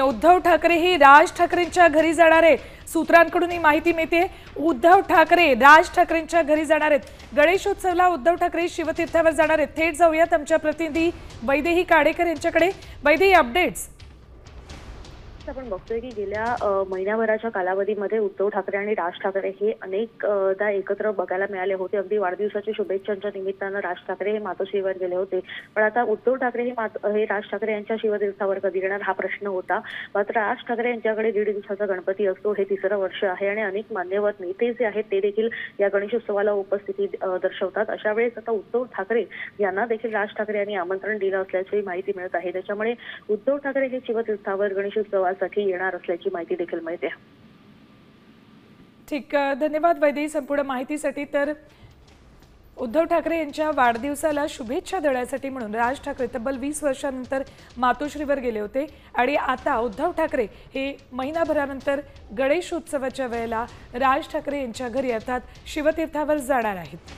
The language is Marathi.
उद्धव ठाकरे ही राज ठाकरेंच्या घरी जाणार आहे। सूत्रांकडून ही माहिती मिळते। उद्धव ठाकरे राज ठाकरेंच्या घरी जाणार आहेत। गणेशोत्सवाला उद्धव ठाकरे शिवतीर्थावर जाणार आहेत। थेट जाऊयात आमच्या प्रतिनिधी वैदेही काडेकर यांच्याकडे। वैदेही, अपडेट्स। आपण बघतोय की गेल्या महिन्याभराच्या कालावधीमध्ये उद्धव ठाकरे आणि राज ठाकरे हे अनेकदा एकत्र बघायला मिळाले होते। अगदी वाढदिवसाच्या शुभेच्छांच्या निमित्तानं राज ठाकरे हे मातोश्रीवर गेले होते। पण आता उद्धव ठाकरे हे राज ठाकरे यांच्या शिवतीर्थावर कधी येणार हा प्रश्न होता। मात्र राज ठाकरे यांच्याकडे 1.5 दिवसाचा गणपती असतो, हे तिसरं वर्ष आहे आणि अनेक मान्यवर नेते जे आहेत ते देखील या गणेशोत्सवाला उपस्थिती दर्शवतात। अशा वेळेस आता उद्धव ठाकरे यांना देखील राज ठाकरे यांनी आमंत्रण दिलं असल्याची माहिती मिळत आहे। त्याच्यामुळे उद्धव ठाकरे हे शिवतीर्थावर गणेशोत्सवासाठी येणार असल्याची माहिती देखील मिळते। ठीक, धन्यवाद वैदेही संपूर्ण माहितीसाठी। तर उद्धव ठाकरे यांच्या वाढदिवसाला शुभेच्छा देण्यासाठी म्हणून राज ठाकरे तब्बल 20 वर्षांनंतर मातोश्रीवर गेले होते आणि आता उद्धव ठाकरे हे महिनाभरानंतर गणेशोत्सवाच्या वेळेला राज ठाकरे यांच्या घरी अर्थात शिवतीर्थावर जाणार आहेत।